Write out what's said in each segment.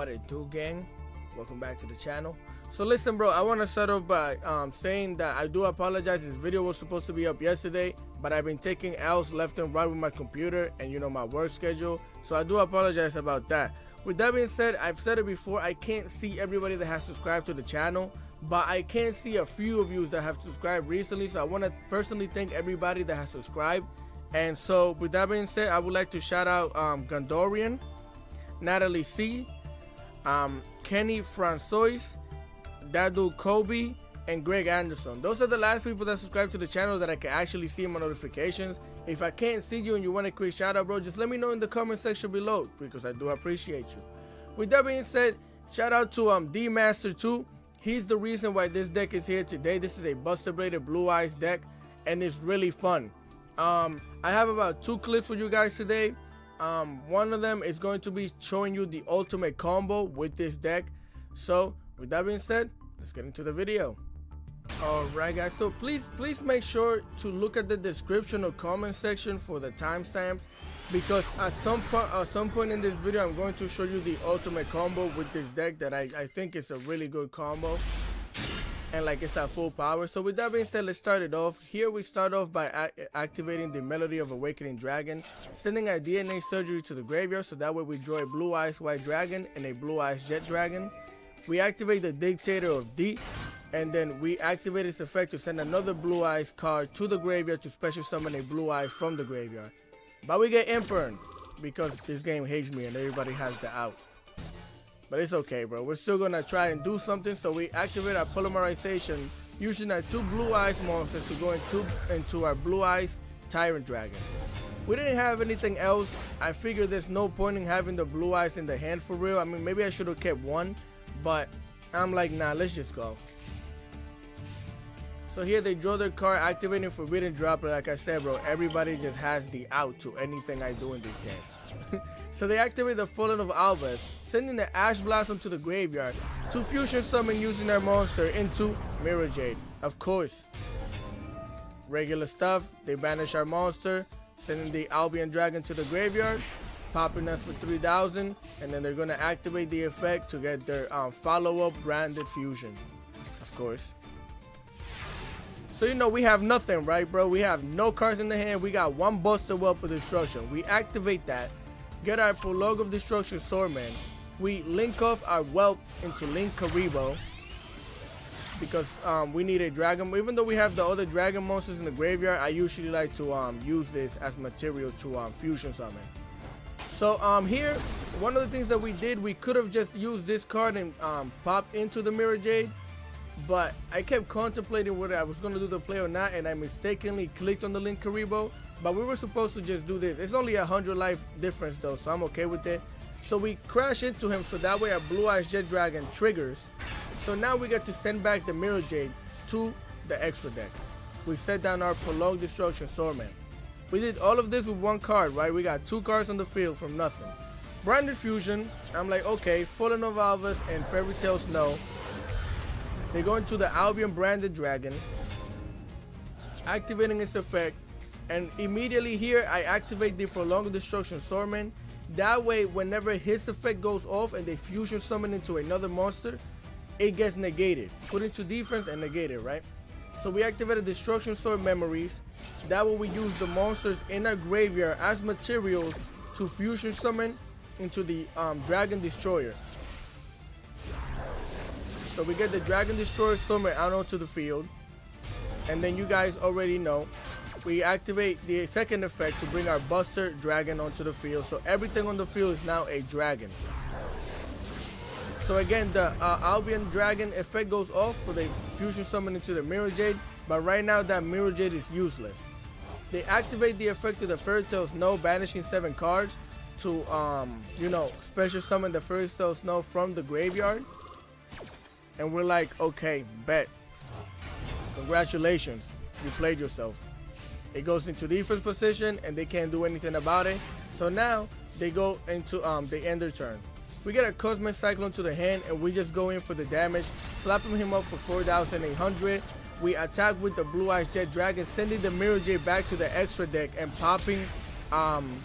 What it do, gang? Welcome back to the channel. So listen, bro, I want to start off by saying that I do apologize. This video was supposed to be up yesterday, but I've been taking L's left and right with my computer and my work schedule, so I do apologize about that. With that being said, I've said it before, I can't see everybody that has subscribed to the channel, but I can see a few of you that have subscribed recently, so I want to personally thank everybody that has subscribed. And so with that being said, I would like to shout out Gondorian, Natalie C, Kenny Francois, Dadu Kobe, and Greg Anderson. Those are the last people that subscribe to the channel that I can actually see in my notifications. If I can't see you and you want a quick shout out, bro, just let me know in the comment section below, because I do appreciate you. With that being said, shout out to D Master 2. He's the reason why this deck is here today. This is a Buster Bladed Blue Eyes deck, and it's really fun. I have about 2 clips for you guys today. One of them is going to be showing you the ultimate combo with this deck. So with that being said, let's get into the video. Alright guys, so please make sure to look at the description or comment section for the timestamps, because at some point in this video I'm going to show you the ultimate combo with this deck that I think is a really good combo, and like it's at full power. So with that being said, let's start it off. Here we start off by activating the Melody of Awakening Dragon, sending our DNA Surgery to the graveyard, so that way we draw a Blue Eyes White Dragon and a Blue Eyes Jet Dragon. We activate the Dictator of D, and then we activate its effect to send another Blue Eyes card to the graveyard to special summon a Blue Eyes from the graveyard. But we get Impern, because this game hates me and everybody has the out. But it's okay, bro. We're still gonna try and do something. So we activate our Polymerization using our 2 Blue Eyes monsters to go into our Blue Eyes Tyrant Dragon. We didn't have anything else. I figured there's no point in having the Blue Eyes in the hand for real. I mean, maybe I should have kept one, but I'm like, nah, let's just go. So here they draw their card, activating Forbidden Droplet. Like I said, bro, everybody just has the out to anything I do in this game. So they activate the Fallen of Alves, sending the Ash Blossom to the graveyard to fusion summon using their monster into Mirror Jade. Of course, regular stuff. They banish our monster, sending the Albion Dragon to the graveyard, popping us for 3,000, and then they're going to activate the effect to get their follow-up Branded Fusion. Of course. So we have nothing, right, bro? We have no cards in the hand. We got 1 Buster Whelp of Destruction. We activate that, get our Prologue of Destruction Swordman. We link off our Whelp into Link Karibo, because we need a dragon. Even though we have the other dragon monsters in the graveyard, I usually like to use this as material to fusion summon. So here, one of the things that we did, we could have just used this card and pop into the Mirror Jade, but I kept contemplating whether I was going to do the play or not, and I mistakenly clicked on the Link Karibo. But we were supposed to just do this. It's only 100 life difference though, so I'm okay with it. So we crash into him, so that way our Blue Eyes Jet Dragon triggers. So now we get to send back the Mirror Jade to the extra deck. We set down our Prolonged Destruction Swordman. We did all of this with 1 card, right? We got 2 cards on the field from nothing. Branded Fusion, I'm like, okay, Fallen of Alves and Fairy Tail Snow. They go into the Albion Branded Dragon, activating its effect, and immediately here I activate the Prolonged Destruction Swordman. That way, whenever his effect goes off and they fusion summon into another monster, it gets negated, put into defense and negated, right? So we activated Destruction Sword Memories. That way we use the monsters in our graveyard as materials to fusion summon into the Dragon Destroyer. So we get the Dragon Destroyer Stormer out onto the field, and then you guys already know, we activate the second effect to bring our Buster Dragon onto the field. So everything on the field is now a dragon. So again, the Albion Dragon effect goes off for the fusion summon into the Mirror Jade, but right now that Mirror Jade is useless. They activate the effect to the Fairy Tail Snow, banishing 7 cards to special summon the Fairy Tail Snow from the graveyard. And we're like, okay, bet. Congratulations, you played yourself. It goes into defense position and they can't do anything about it. So now they go into they end their turn. We get a Cosmic Cyclone to the hand and we just go in for the damage, slapping him up for 4,800. We attack with the Blue Eyes Jet Dragon, sending the Mirror Jade back to the extra deck and popping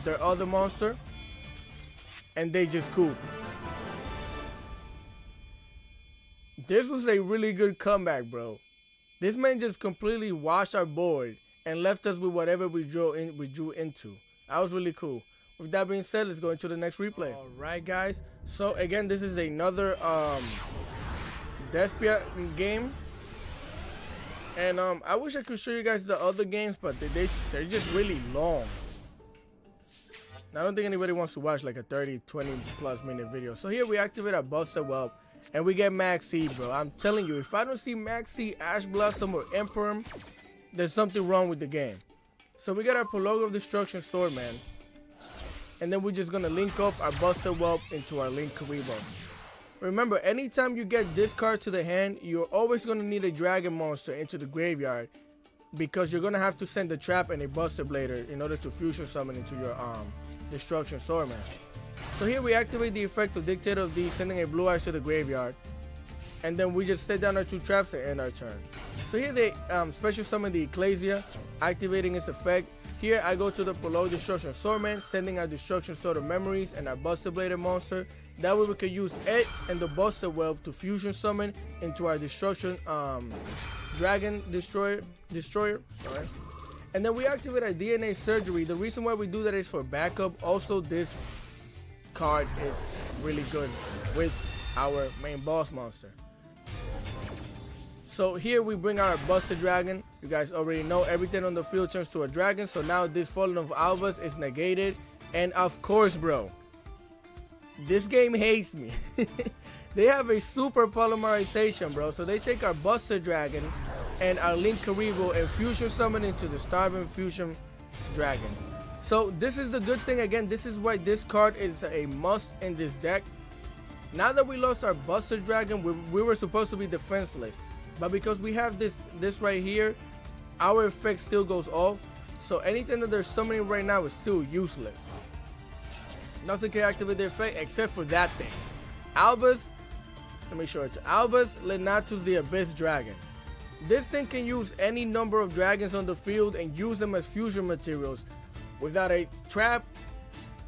their other monster. And they just coup. This was a really good comeback, bro. This man just completely washed our board and left us with whatever we drew into. That was really cool. With that being said, let's go into the next replay. All right, guys. So again, this is another Despia game. And I wish I could show you guys the other games, but they're just really long. I don't think anybody wants to watch like a 30, 20 plus minute video. So here we activate our Busted Whelp and we get Max Seed, bro. I'm telling you, if I don't see Max Seed, Ash Blossom, or Emperor, there's something wrong with the game. So we got our Prologue of Destruction Sword, man. And then we're just gonna link up our Busted Whelp into our Link Karibo. Remember, anytime you get this card to the hand, you're always gonna need a dragon monster into the graveyard, because you're gonna have to send a trap and a Buster Blader in order to fusion summon into your Destruction Sword, man. So here we activate the effect of Dictator of D, sending a Blue Eyes to the graveyard, and then we just set down our 2 traps and end our turn. So here they special summon the Ecclesia, activating its effect. Here I go to the Prologue Destruction Swordman, sending our Destruction Sword of Memories and our Buster Blader monster. That way we can use it and the Buster Whelp to fusion summon into our Destruction Dragon Destroyer. Sorry. And then we activate our DNA Surgery. The reason why we do that is for backup. Also, this card is really good with our main boss monster. So here we bring our Buster Dragon. You guys already know everything on the field turns to a dragon. So now this Fallen of Albus is negated. And of course, bro, this game hates me. They have a super polymerization, bro. So they take our Buster Dragon and our Link Karibo and fusion summon into the Starving Fusion Dragon. So this is the good thing. Again, this is why this card is a must in this deck. Now that we lost our Buster Dragon, we were supposed to be defenseless. But because we have this right here, our effect still goes off. So anything that they're summoning right now is still useless. Nothing can activate the effect except for that thing. Albus, let me show it to Albus Lenatus the Abyss Dragon. This thing can use any number of dragons on the field and use them as fusion materials without a trap,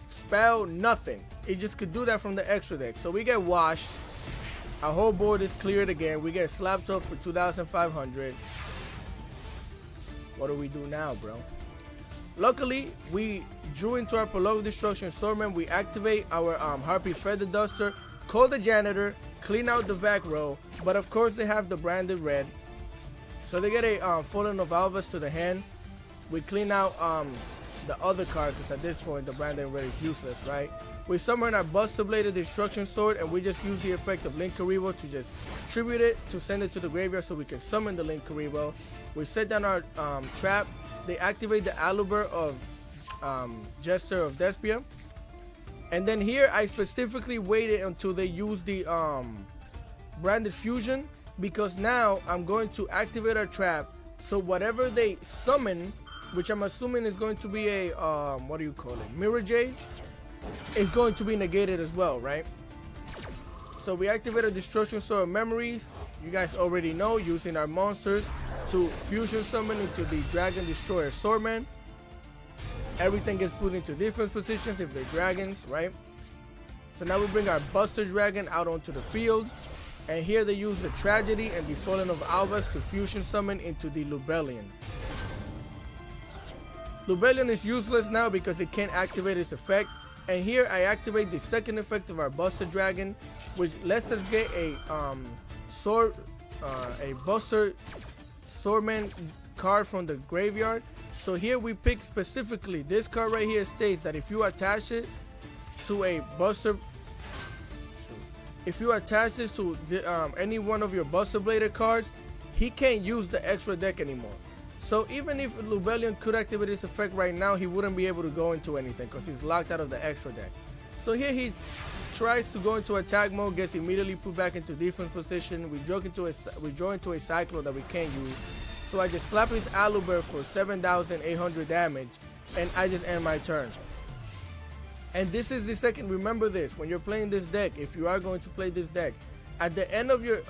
spell, nothing. It just could do that from the extra deck. So we get washed. Our whole board is cleared again. We get slapped up for 2,500. What do we do now, bro? Luckily, we drew into our Prologue Destruction Swordman. We activate our Harpy Feather Duster, call the janitor, clean out the back row. But of course, they have the branded red. So they get a Fallen of Albus to the hand. We clean out the other card because at this point, the branded red is useless, right? We summon our Buster Blader Destruction Sword and we just use the effect of Link Karibo to just tribute it to send it to the graveyard so we can summon the Link Karibo. We set down our trap. They activate the Aluber of Jester of Despia. And then here I specifically waited until they use the branded fusion, because now I'm going to activate our trap. So whatever they summon, which I'm assuming is going to be a what do you call it, Mirror Jade, is going to be negated as well, right? So we activate a Destruction Sword of Memories. You guys already know, using our monsters to fusion summon into the Dragon Destroyer Swordman. Everything gets put into defense positions if they're dragons, right? So now we bring our Buster Dragon out onto the field. And here they use the Tragedy and the Fallen of Albus to fusion summon into the Lubellion. Lubellion is useless now because it can't activate its effect. And here I activate the second effect of our Buster Dragon, which lets us get a Buster Swordman card from the graveyard. So here we pick specifically this card right here. States that if you attach it to a Buster, if you attach this to any one of your Buster Blader cards, he can't use the extra deck anymore. So even if Lubellion could activate his effect right now, he wouldn't be able to go into anything because he's locked out of the extra deck. So here he tries to go into attack mode, gets immediately put back into defense position. We draw into a Cyclone that we can't use. So I just slap his Aluber for 7,800 damage, and I just end my turn. And this is the second. Remember this, when you're playing this deck, if you are going to play this deck, at the end of your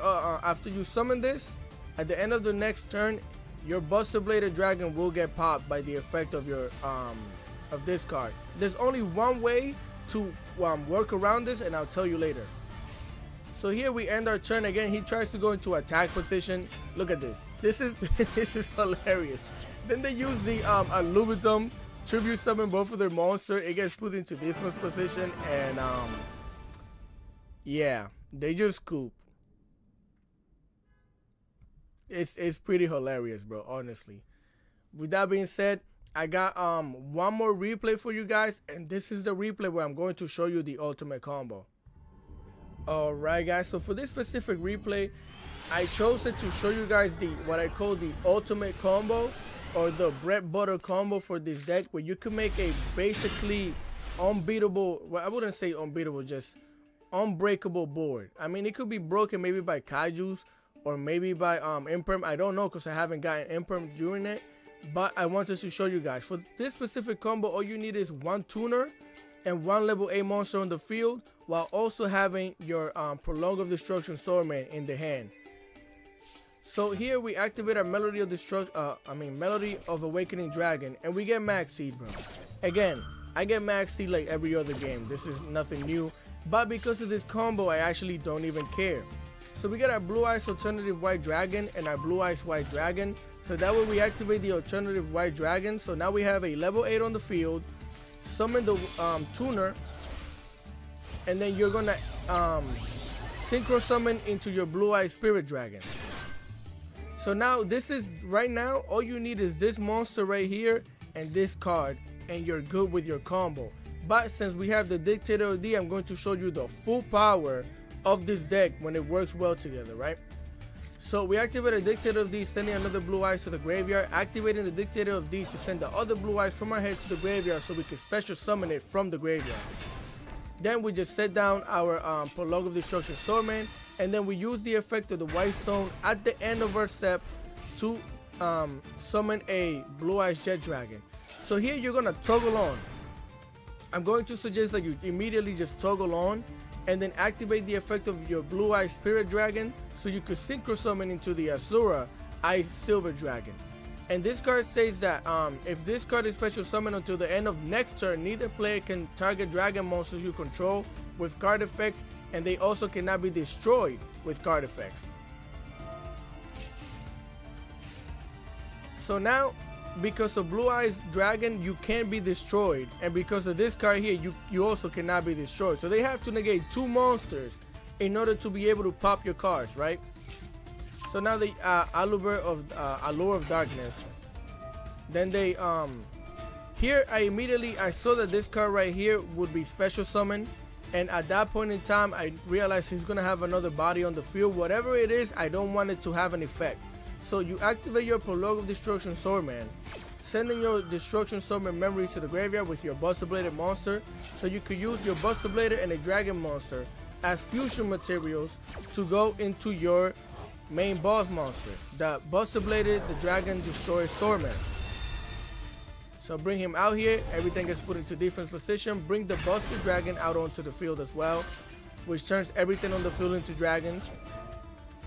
after you summon this, at the end of the next turn, your Buster Blader Dragon will get popped by the effect of your of this card. There's only one way to work around this, and I'll tell you later. So here we end our turn. Again, he tries to go into attack position. Look at this. This is this is hilarious. Then they use the aluminum tribute summon both of their monster. It gets put into defense position, and yeah, they just scoop. It's pretty hilarious, bro, honestly. With that being said, I got one more replay for you guys, and this is the replay where I'm going to show you the ultimate combo. Alright guys, so for this specific replay, I chose it to show you guys the what I call the ultimate combo, or the bread butter combo for this deck, where you can make a basically unbeatable, well, I wouldn't say unbeatable, just unbreakable board. I mean, it could be broken maybe by kaijus or maybe by imperm. I don't know, because I haven't gotten imperm during it, but I wanted to show you guys. For this specific combo, all you need is one tuner and one level A monster on the field, while also having your Prolong of Destruction Swordman in the hand. So here we activate our Melody of Awakening Dragon, and we get Max Seed, bro. Again, I get Max Seed like every other game. This is nothing new, but because of this combo, I actually don't even care. So we get our Blue Eyes Alternative White Dragon and our Blue Eyes White Dragon. So that way we activate the Alternative White Dragon. So now we have a level 8 on the field. Summon the tuner, and then you're gonna synchro summon into your Blue Eye Spirit Dragon. So now this is, right now all you need is this monster right here and this card, and you're good with your combo. But since we have the Dictator of D, I'm going to show you the full power of this deck when it works well together, right? So we activate a Dictator of D, sending another Blue Eyes to the graveyard, activating the Dictator of D to send the other Blue Eyes from our head to the graveyard so we can special summon it from the graveyard. Then we just set down our Prolong of Destruction Swordman, and then we use the effect of the White Stone at the end of our step to summon a Blue Eyes Jet Dragon. So here you're going to toggle on. I'm going to suggest that you immediately just toggle on, and then activate the effect of your Blue Eye Spirit Dragon so you could synchro summon into the Asura Ice Silver Dragon. And this card says that if this card is special summoned until the end of next turn, neither player can target dragon monsters you control with card effects, and they also cannot be destroyed with card effects. So now, because of Blue Eyes Dragon, you can be destroyed, and because of this card here, you also cannot be destroyed. So they have to negate 2 monsters in order to be able to pop your cards, right? So now the Allure of Darkness. Then they here I saw that this card right here would be special summon, and at that point in time I realized he's gonna have another body on the field. Whatever it is, I don't want it to have an effect. So you activate your Prolong of Destruction Swordman, sending your Destruction Swordman memory to the graveyard with your Buster Bladed monster, so you could use your Buster Bladed and a Dragon monster as fusion materials to go into your main boss monster, the Buster Bladed, the Dragon Destroyer Swordman. So bring him out here, everything is put into defense position. Bring the Buster Dragon out onto the field as well, which turns everything on the field into dragons.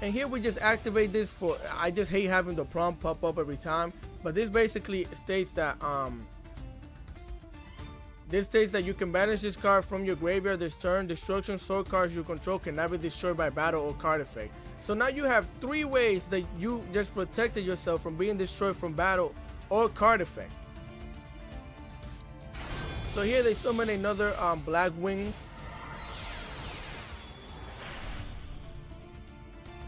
And here we just activate this for, I just hate having the prompt pop up every time, but this basically states that you can banish this card from your graveyard this turn. Destruction sword cards you control cannot be destroyed by battle or card effect. So now you have 3 ways that you just protected yourself from being destroyed from battle or card effect. So here they summon another Black Wings.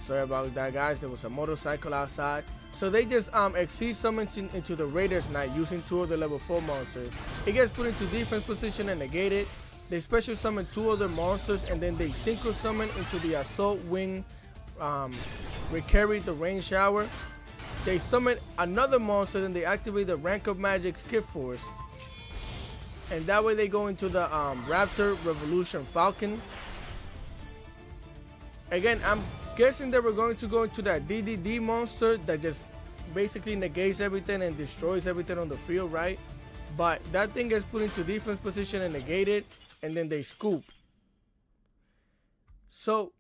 Sorry about that, guys. There was a motorcycle outside. So they just exceed summon into the Raider's Knight using 2 of the level 4 monsters. It gets put into defense position and negated. They special summon 2 other monsters, and then they synchro summon into the Assault Wing, Recarry the Rain Shower. They summon another monster, then they activate the Rank of Magic Skip Force. And that way they go into the Raptor Revolution Falcon. Again, I'm guessing that we're going to go into that DDD monster that just basically negates everything and destroys everything on the field, right? But that thing gets put into defense position and negated, and then they scoop. So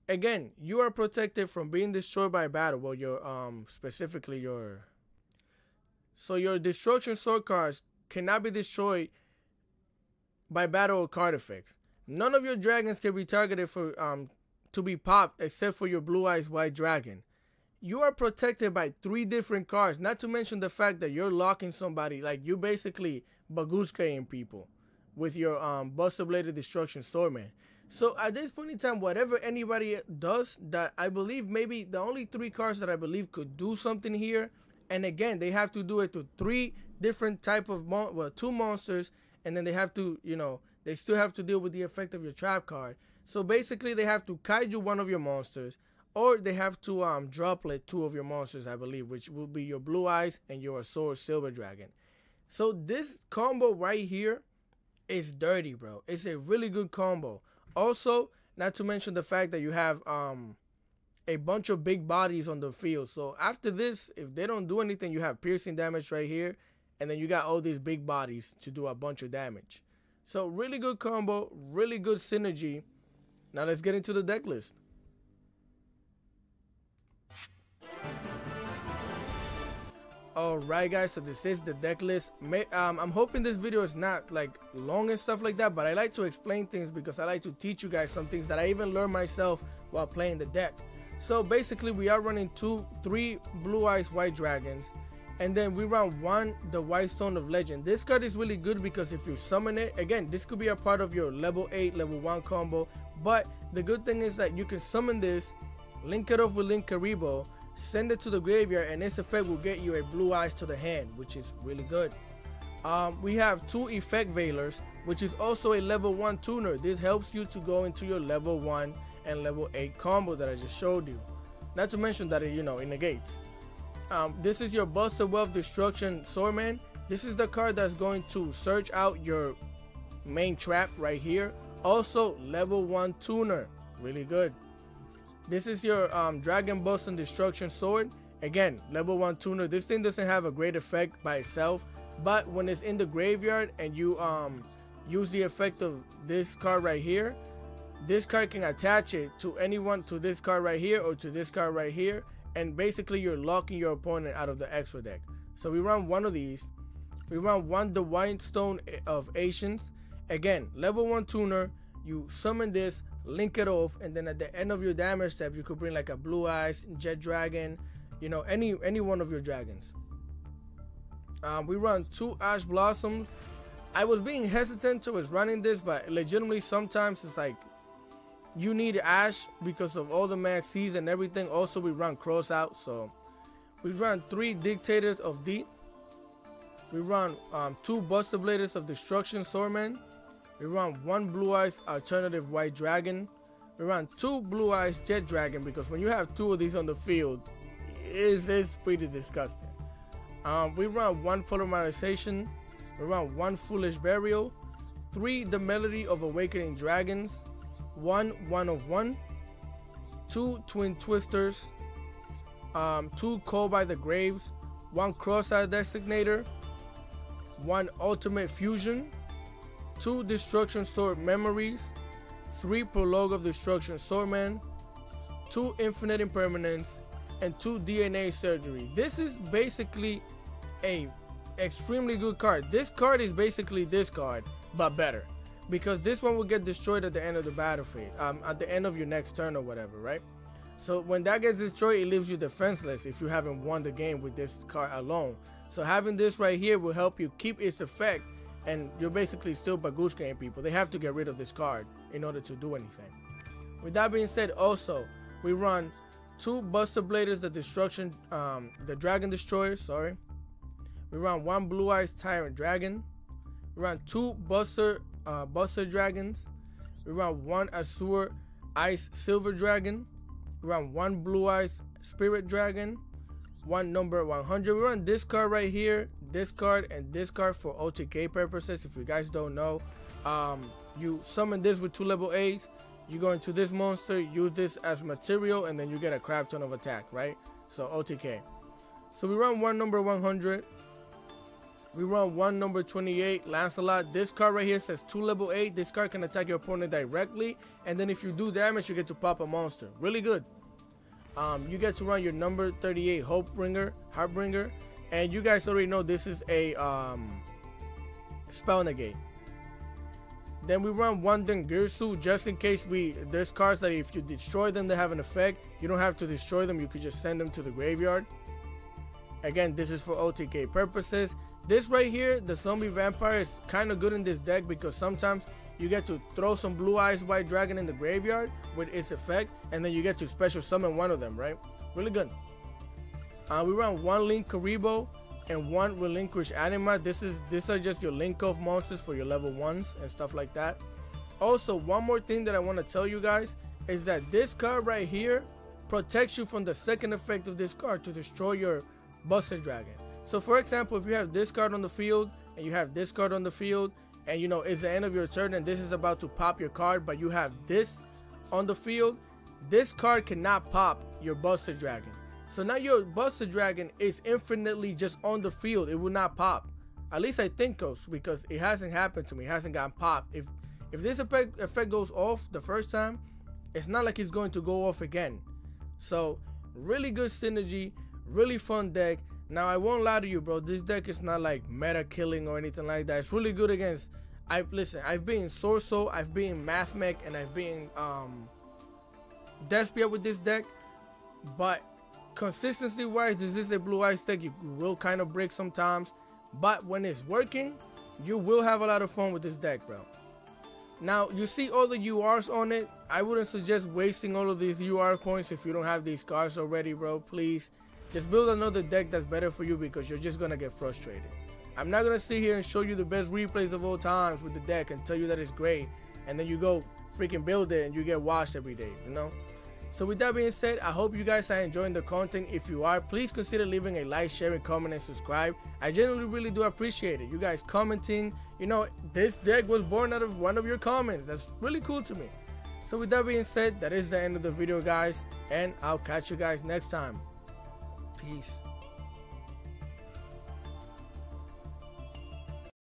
again, you are protected from being destroyed by battle. Well, your specifically your destruction sword cards cannot be destroyed by battle or card effects. None of your dragons can be targeted for to be popped except for your Blue Eyes White Dragon. You are protected by 3 different cards, not to mention the fact that you're locking somebody, like you basically bagushkaing people with your Buster Bladed Destruction Swordman. So at this point in time, whatever anybody does, that I believe maybe the only 3 cards that I believe could do something here, and again, they have to do it to 3 different type of, 2 monsters, and then they have to, you know, they still have to deal with the effect of your trap card. So basically, they have to kaiju one of your monsters, or they have to droplet 2 of your monsters, I believe, which will be your Blue Eyes and your Sword Silver Dragon. So this combo right here is dirty, bro. It's a really good combo. Also, not to mention the fact that you have a bunch of big bodies on the field. So after this, if they don't do anything, you have piercing damage right here, and then you got all these big bodies to do a bunch of damage. So really good combo, really good synergy. Now let's get into the deck list. Alright guys, so this is the deck list. I'm hoping this video is not like long and stuff like that, but I like to explain things because I like to teach you guys some things that I even learned myself while playing the deck. So basically we are running 3 Blue Eyes White Dragons, and then we run 1 the White Stone of Legend. This card is really good because if you summon it, again, this could be a part of your level 8, level 1 combo, but the good thing is that you can summon this, link it off with Link Karibo, send it to the graveyard, and its effect will get you a Blue Eyes to the hand, which is really good. We have 2 Effect Veilers, which is also a level 1 tuner. This helps you to go into your level 1 and level 8 combo that I just showed you. Not to mention that it, you know, it negates. This is your Buster Wealth Destruction Swordman. This is the card that's going to search out your main trap right here. Also level 1 tuner, really good. This is your Dragon Buster Destruction Sword. Again, level 1 tuner. This thing doesn't have a great effect by itself, but when it's in the graveyard and you use the effect of this card right here, this card can attach it to anyone, to this card right here or to this card right here, and basically you're locking your opponent out of the extra deck. So we run 1 of these. We run 1 the White Stone of Asians. Again, level 1 tuner. You summon this, link it off, and then at the end of your damage step you could bring like a Blue Eyes, Jet Dragon, you know, any one of your dragons. We run 2 Ash Blossoms. I was being hesitant towards running this, but legitimately sometimes it's like you need Ash because of all the maxis and everything. Also we run Cross Out, so we run 3 Dictators of D. We run 2 Buster Bladers of Destruction Swordman. We run 1 Blue Eyes Alternative White Dragon. We run 2 Blue Eyes Jet Dragon, because when you have 2 of these on the field, it's pretty disgusting. We run 1 Polymerization. We run 1 Foolish Burial. 3 The Melody of Awakening Dragons. 1 1 of 1. 2 Twin Twisters. 2 Call by the Graves. 1 Cross-Eyed Designator. 1 Ultimate Fusion. 2 Destruction Sword Memories, 3 Prologue of Destruction Swordman, 2 Infinite Impermanence, and 2 DNA Surgery. This is basically a extremely good card. This card is basically this card, but better, because this one will get destroyed at the end of the battlefield, at the end of your next turn or whatever, right? So when that gets destroyed, it leaves you defenseless if you haven't won the game with this card alone. So having this right here will help you keep its effect, and you're basically still bagushkaing people. They have to get rid of this card in order to do anything. With that being said, also we run 2 Buster Bladers, the Dragon Destroyer, sorry. We run 1 Blue Eyes Tyrant Dragon. We run 2 Buster Dragons. We run 1 Azure Ice Silver Dragon. We run 1 Blue Eyes Spirit Dragon. 1 number 100. We run this card right here, this card, and this card for OTK purposes. If you guys don't know, you summon this with 2 level 8s, you go into this monster, use this as material, and then you get a crap ton of attack, right? So OTK. So we run 1 number 100. We run 1 number 28, Lancelot. This card right here says 2 level 8. This card can attack your opponent directly, and then if you do damage, you get to pop a monster. Really good. You get to run your number 38 Heartbringer, and you guys already know this is a spell negate. Then we run one Dengirsu just in case there's cards that if you destroy them they have an effect. You don't have to destroy them, you could just send them to the graveyard. Again, this is for OTK purposes. This right here, the Zombie Vampire, is kind of good in this deck because sometimes you get to throw some Blue Eyes White Dragon in the graveyard with its effect, and then you get to special summon one of them, right? Really good. We run one Link Karibo and one Relinquish Anima. These are just your link off monsters for your level 1s and stuff like that. Also, one more thing that I want to tell you guys is that this card right here protects you from the second effect of this card to destroy your Buster Dragon. So for example, if you have this card on the field and you have this card on the field, and you know it's the end of your turn and this is about to pop your card, but you have this on the field, this card cannot pop your Buster Dragon. So now your Buster Dragon is infinitely just on the field. It will not pop. At least I think so, because it hasn't happened to me. It hasn't gotten popped. If this effect goes off the first time, it's not like it's going to go off again. So really good synergy, really fun deck. Now I won't lie to you, bro, this deck is not like meta killing or anything like that. It's really good against, I've been Sorso, I've been Mathmech, and I've been Despia with this deck. But consistency wise, this is a Blue Eyes deck. You will kind of break sometimes, but when it's working, you will have a lot of fun with this deck, bro. Now you see all the URs on it. I wouldn't suggest wasting all of these UR points if you don't have these cards already, bro. Please just build another deck that's better for you, because you're just gonna get frustrated. I'm not gonna sit here and show you the best replays of all times with the deck and tell you that it's great, and then you go freaking build it and you get washed every day, you know. So with that being said, I hope you guys are enjoying the content. If you are, please consider leaving a like, sharing, comment, and subscribe. I genuinely really do appreciate it. You guys commenting, you know, this deck was born out of one of your comments. That's really cool to me. So with that being said, that is the end of the video, guys, and I'll catch you guys next time. Peace.